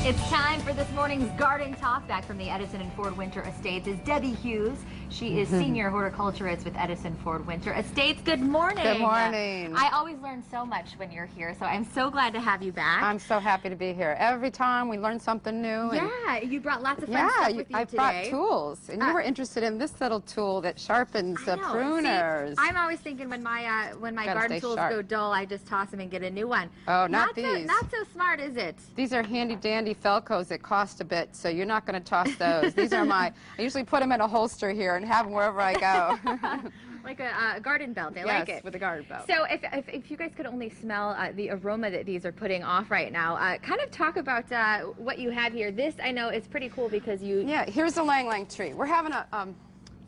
It's time for this morning's Garden Talk. Back from the Edison and Ford Winter Estates is Debbie Hughes. She is senior horticulturist with Edison Ford Winter Estates. Good morning. Good morning. I always learn so much when you're here, so I'm so glad to have you back. I'm so happy to be here. Every time we learn something new. Yeah, you brought lots of fun stuff with you today. I brought tools, and you were interested in this little tool that sharpens the pruners. See, I'm always thinking when my garden tools go dull, I just toss them and get a new one. Oh, not these. Not so smart, is it? These are handy-dandy Felcos that cost a bit, so you're not going to toss those. These are I usually put them in a holster here and have them wherever I go. Like a garden belt. I like it. Yes, with a garden belt. So if you guys could only smell the aroma that these are putting off right now, kind of talk about what you have here. This, I know, is pretty cool because you... Yeah, here's a lang-lang tree. We're having a...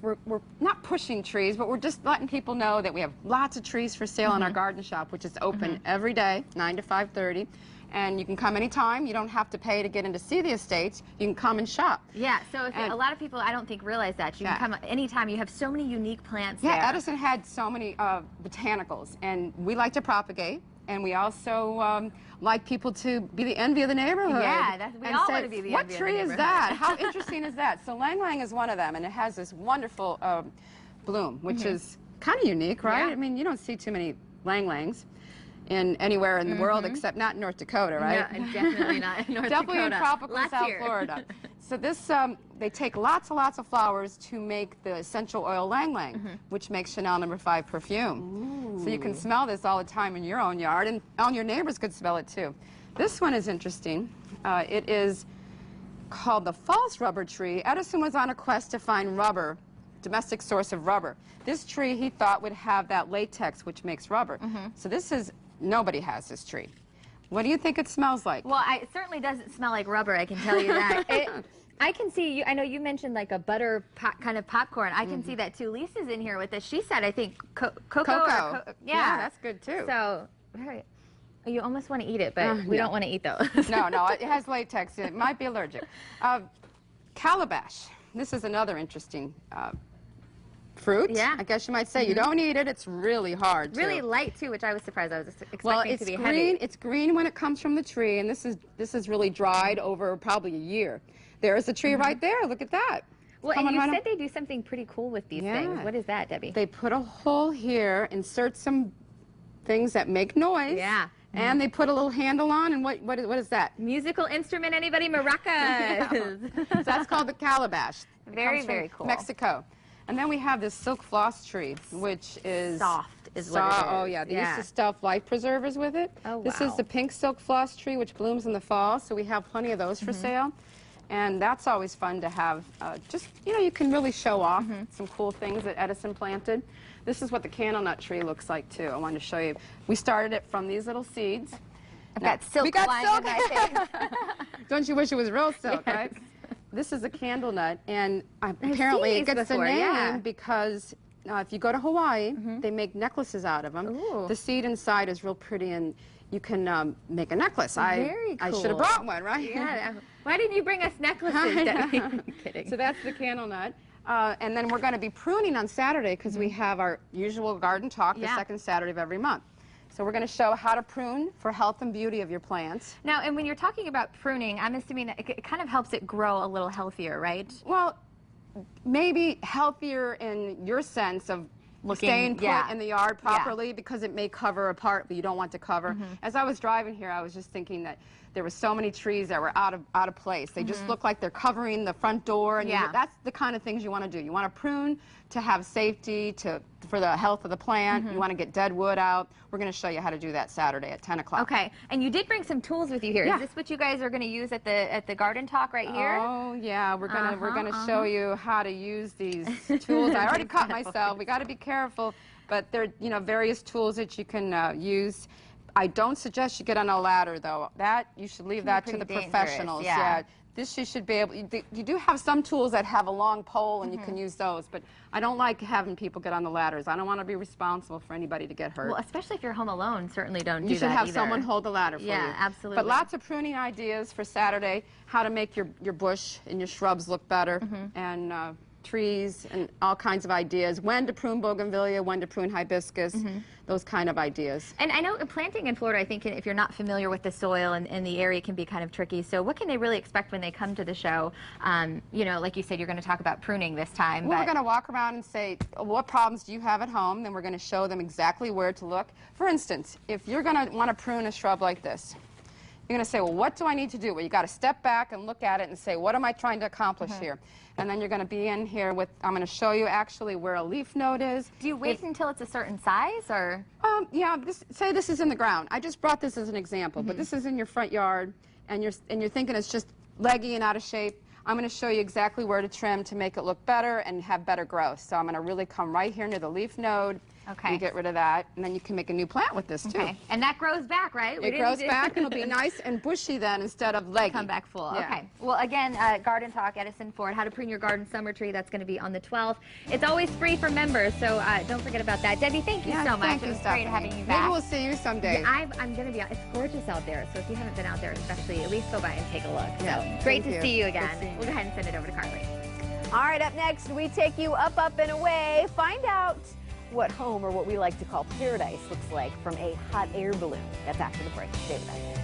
We're not pushing trees, but we're just letting people know that we have lots of trees for sale in our garden shop, which is open every day, 9 to 5:30. And you can come anytime. You don't have to pay to get in to see the estates. You can come and shop. Yeah, so if a lot of people, I don't think, realize that. You can come anytime. You have so many unique plants there. Yeah, Edison had so many botanicals, and we like to propagate. And we also like people to be the envy of the neighborhood. Yeah, we all want to be the envy of the neighborhood. What tree is that? How interesting is that? So lang-lang is one of them, and it has this wonderful bloom, which is kind of unique, right? Yeah. I mean, you don't see too many lang-langs anywhere in the world, except not in North Dakota, right? Yeah, definitely not in North Definitely Dakota. in tropical South Florida. So this, they take lots and lots of flowers to make the essential oil lang-lang, which makes Chanel No. 5 perfume. Ooh. So you can smell this all the time in your own yard, and all your neighbors could smell it too. This one is interesting. It is called the false rubber tree. Edison was on a quest to find rubber, domestic source of rubber. This tree he thought would have that latex which makes rubber. So this is, nobody has this tree. What do you think it smells like? Well, it certainly doesn't smell like rubber, I can tell you that. I can see, I know you mentioned like a butter kind of popcorn. I can see that too. Lisa's in here with us. She said, I think, cocoa. Yeah, that's good too. So, you almost want to eat it, but we don't want to eat those. No, it has latex in it. It might be allergic. Calabash. This is another interesting fruit. Yeah. I guess you might say. You don't eat it. It's really hard. Really light too, which I was surprised. I was expecting it to be heavy. It's green when it comes from the tree, and this is really dried over probably a year. There's a tree right there. Look at that. Well, and you said they do something pretty cool with these things. What is that, Debbie? They put a hole here, insert some things that make noise. Yeah. And they put a little handle on, and what is that? Musical instrument, anybody? Maracas. So that's called the calabash. Very, very cool. Mexico. And then we have this silk floss tree, which is soft, is what it is. Oh, yeah. They used to stuff life preservers with it. Oh, wow. This is the pink silk floss tree, which blooms in the fall, so we have plenty of those for sale. And that's always fun to have. Just, you can really show off some cool things that Edison planted. This is what the candlenut tree looks like, too. I wanted to show you. We started it from these little seeds. I've got silk lying in my face. Don't you wish it was real silk, right? This is a candle nut, and apparently it gets the name because if you go to Hawaii, they make necklaces out of them. Ooh. The seed inside is real pretty, and you can make a necklace. Very cool. I should have brought one, right? Yeah. Why didn't you bring us necklaces, Debbie? I'm kidding. So that's the candle nut. And then we're going to be pruning on Saturday because we have our usual garden talk the second Saturday of every month. So we're going to show how to prune for health and beauty of your plants. Now, and when you're talking about pruning, I'm assuming that it kind of helps it grow a little healthier, right? Well, maybe healthier in your sense of staying put in the yard properly because it may cover a part that you don't want to cover. As I was driving here, I was just thinking that there were so many trees that were out of place. They just look like they're covering the front door, and that's the kind of things you want to do. You want to prune to have safety, for the health of the plant. You want to get dead wood out. We're going to show you how to do that Saturday at 10 o'clock. Okay, and you did bring some tools with you here. Yeah. Is this what you guys are going to use at the garden talk right here? Oh yeah, we're gonna show you how to use these tools. I already cut myself. We got to be careful, but there are various tools that you can use. I don't suggest you get on a ladder, though. You should leave that to the professionals. Yeah. This you should be able. You do have some tools that have a long pole, and you can use those. But I don't like having people get on the ladders. I don't want to be responsible for anybody to get hurt. Well, especially if you're home alone, certainly don't do that. You should have someone hold the ladder for you. Yeah, absolutely. But lots of pruning ideas for Saturday. How to make your bush and your shrubs look better, and trees and all kinds of ideas. When to prune bougainvillea, when to prune hibiscus, those kind of ideas. And I know planting in Florida, I think if you're not familiar with the soil and the area, can be kind of tricky. So what can they really expect when they come to the show? You know, like you said, you're going to talk about pruning this time. Well, we're going to walk around and say, what problems do you have at home? Then we're going to show them exactly where to look. For instance, if you're going to want to prune a shrub like this, you're going to say, well, what do I need to do? Well, you got to step back and look at it and say, what am I trying to accomplish here? And then you're going to be in here with, I'm going to show you actually where a leaf node is. Do you wait until it's a certain size, or? Yeah, say this is in the ground. I just brought this as an example, but this is in your front yard, and you're thinking it's just leggy and out of shape. I'm going to show you exactly where to trim to make it look better and have better growth. So I'm going to really come right here near the leaf node. Okay. You get rid of that, and then you can make a new plant with this, too. Okay. And that grows back, right? It grows back, and it'll be nice and bushy then instead of leggy. Come back full. Yeah. Okay. Well, again, Garden Talk, Edison Ford, How to Prune Your Garden Summer Tree. That's going to be on the 12th. It's always free for members, so don't forget about that. Debbie, thank you so much. Thank you, it was great having you back. Maybe we'll see you someday. Yeah, I'm going to be out. It's gorgeous out there, so if you haven't been out there, especially, at least go by and take a look. Yeah, So great thank to you. see you again. Good seeing We'll go ahead and send it over to Carly. All right, up next, we take you up, up, and away. Find out what home, or what we like to call paradise, looks like from a hot air balloon. That's after the break. Stay with us.